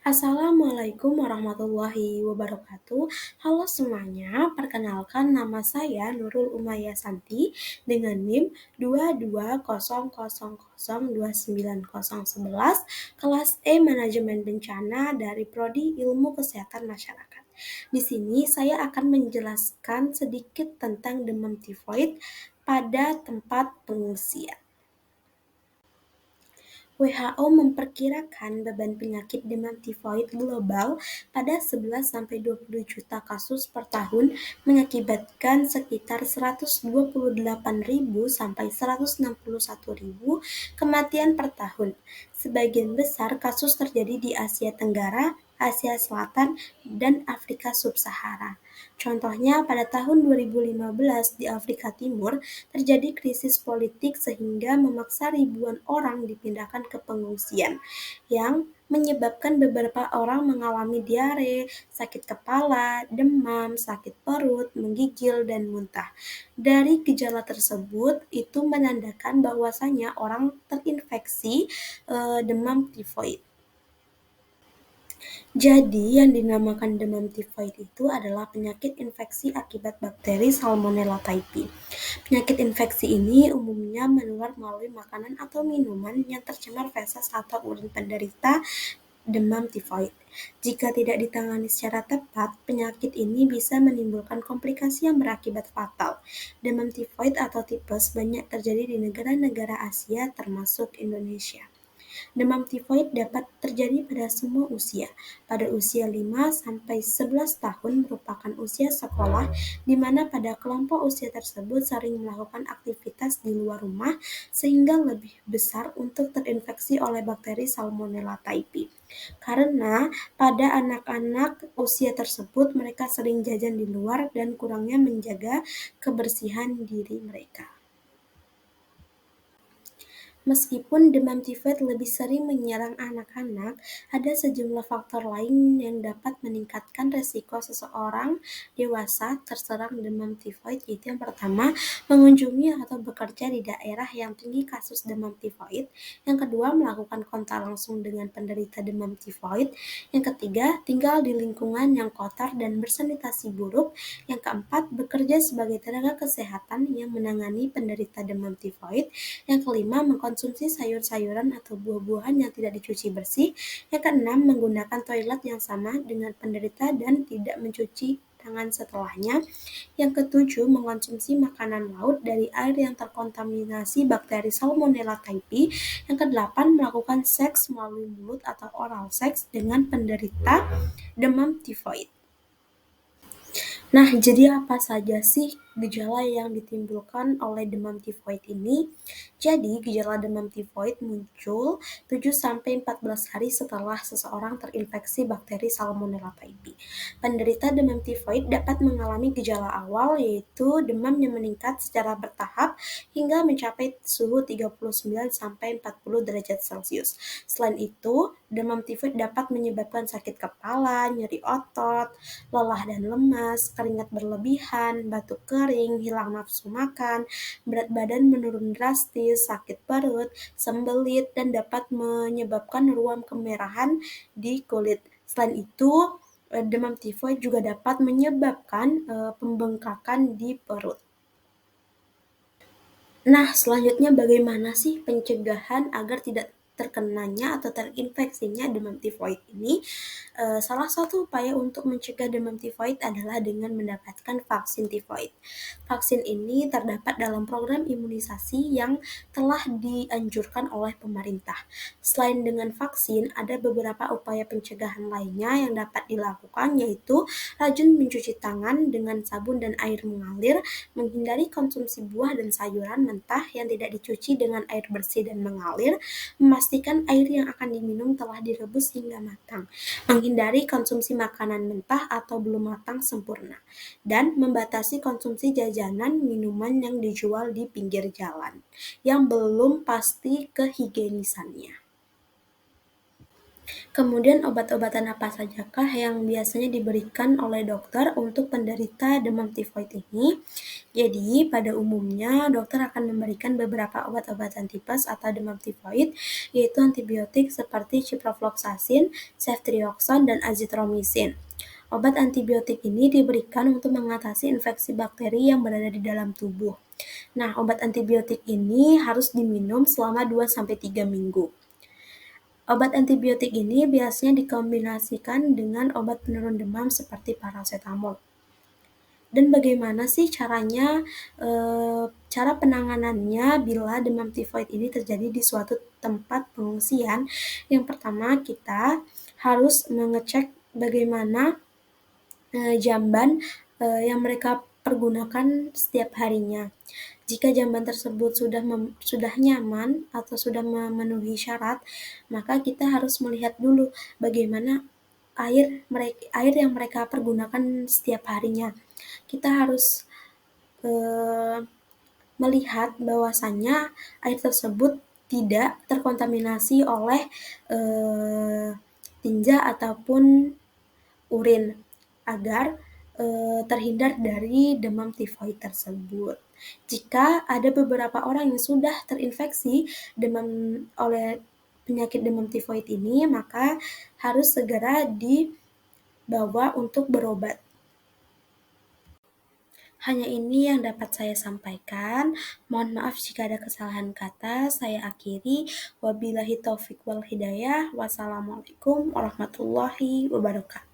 Assalamualaikum warahmatullahi wabarakatuh. Halo semuanya, perkenalkan nama saya Nurul Umayyah Santi dengan NIM 2200029011 kelas E Manajemen Bencana dari Prodi Ilmu Kesehatan Masyarakat. Di sini saya akan menjelaskan sedikit tentang demam tifoid pada tempat pengungsian. WHO memperkirakan beban penyakit demam tifoid global pada 11-20 juta kasus per tahun mengakibatkan sekitar 128.000 sampai 161.000 kematian per tahun. Sebagian besar kasus terjadi di Asia Tenggara, Asia Selatan, dan Afrika Sub-Sahara. Contohnya pada tahun 2015 di Afrika Timur terjadi krisis politik sehingga memaksa ribuan orang dipindahkan ke pengungsian yang menyebabkan beberapa orang mengalami diare, sakit kepala, demam, sakit perut, menggigil, dan muntah. Dari gejala tersebut, itu menandakan bahwasanya orang terinfeksi demam tifoid. Jadi, yang dinamakan demam tifoid itu adalah penyakit infeksi akibat bakteri Salmonella typhi. Penyakit infeksi ini umumnya menular melalui makanan atau minuman yang tercemar feses atau urin penderita demam tifoid. Jika tidak ditangani secara tepat, penyakit ini bisa menimbulkan komplikasi yang berakibat fatal. Demam tifoid atau tipes banyak terjadi di negara-negara Asia termasuk Indonesia. Demam tifoid dapat terjadi pada semua usia. Pada usia 5-11 tahun merupakan usia sekolah, di mana pada kelompok usia tersebut sering melakukan aktivitas di luar rumah, sehingga lebih besar untuk terinfeksi oleh bakteri Salmonella typhi. Karena pada anak-anak usia tersebut mereka sering jajan di luar dan kurangnya menjaga kebersihan diri mereka. Meskipun demam tifoid lebih sering menyerang anak-anak, ada sejumlah faktor lain yang dapat meningkatkan resiko seseorang dewasa terserang demam tifoid, yaitu yang pertama, mengunjungi atau bekerja di daerah yang tinggi kasus demam tifoid. Yang kedua, melakukan kontak langsung dengan penderita demam tifoid. Yang ketiga, tinggal di lingkungan yang kotor dan bersanitasi buruk. Yang keempat, bekerja sebagai tenaga kesehatan yang menangani penderita demam tifoid. Yang kelima, mengkonsumsi sayur-sayuran atau buah-buahan yang tidak dicuci bersih. Yang keenam, menggunakan toilet yang sama dengan penderita dan tidak mencuci tangan setelahnya. Yang ketujuh, mengkonsumsi makanan laut dari air yang terkontaminasi bakteri Salmonella typhi. Yang kedelapan, melakukan seks melalui mulut atau oral seks dengan penderita demam tifoid. Nah, jadi apa saja sih gejala yang ditimbulkan oleh demam tifoid ini? Jadi, gejala demam tifoid muncul 7-14 hari setelah seseorang terinfeksi bakteri Salmonella typhi. Penderita demam tifoid dapat mengalami gejala awal yaitu demam yang meningkat secara bertahap hingga mencapai suhu 39-40 derajat Celcius. Selain itu, demam tifoid dapat menyebabkan sakit kepala, nyeri otot, lelah dan lemas, keringat berlebihan, batuk kering, hilang nafsu makan, berat badan menurun drastis, sakit perut, sembelit, dan dapat menyebabkan ruam kemerahan di kulit. Selain itu, demam tifoid juga dapat menyebabkan pembengkakan di perut. Nah, selanjutnya bagaimana sih pencegahan agar tidak terkenanya atau terinfeksinya demam tifoid ini? Salah satu upaya untuk mencegah demam tifoid adalah dengan mendapatkan vaksin tifoid. Vaksin ini terdapat dalam program imunisasi yang telah dianjurkan oleh pemerintah. Selain dengan vaksin, ada beberapa upaya pencegahan lainnya yang dapat dilakukan, yaitu rajin mencuci tangan dengan sabun dan air mengalir, menghindari konsumsi buah dan sayuran mentah yang tidak dicuci dengan air bersih dan mengalir, memastikan air yang akan diminum telah direbus hingga matang, menghindari konsumsi makanan mentah atau belum matang sempurna, dan membatasi konsumsi jajanan minuman yang dijual di pinggir jalan, yang belum pasti kehigienisannya. Kemudian obat-obatan apa sajakah yang biasanya diberikan oleh dokter untuk penderita demam tifoid ini? Jadi, pada umumnya dokter akan memberikan beberapa obat-obatan tipes atau demam tifoid, yaitu antibiotik seperti ciprofloxacin, ceftriaxone, dan azithromycin. Obat antibiotik ini diberikan untuk mengatasi infeksi bakteri yang berada di dalam tubuh. Nah, obat antibiotik ini harus diminum selama 2-3 minggu. Obat antibiotik ini biasanya dikombinasikan dengan obat penurun demam seperti paracetamol. Dan bagaimana sih caranya, cara penanganannya bila demam tifoid ini terjadi di suatu tempat pengungsian? Yang pertama, kita harus mengecek bagaimana jamban yang mereka pergunakan setiap harinya. Jika jamban tersebut sudah nyaman atau sudah memenuhi syarat, maka kita harus melihat dulu bagaimana air yang mereka pergunakan setiap harinya. Kita harus melihat bahwasannya air tersebut tidak terkontaminasi oleh tinja ataupun urin agar terhindar dari demam tifoid tersebut. Jika ada beberapa orang yang sudah terinfeksi oleh penyakit demam tifoid ini, maka harus segera dibawa untuk berobat. Hanya ini yang dapat saya sampaikan. Mohon maaf jika ada kesalahan kata. Saya akhiri. Wabillahi taufik wal hidayah. Wassalamualaikum warahmatullahi wabarakatuh.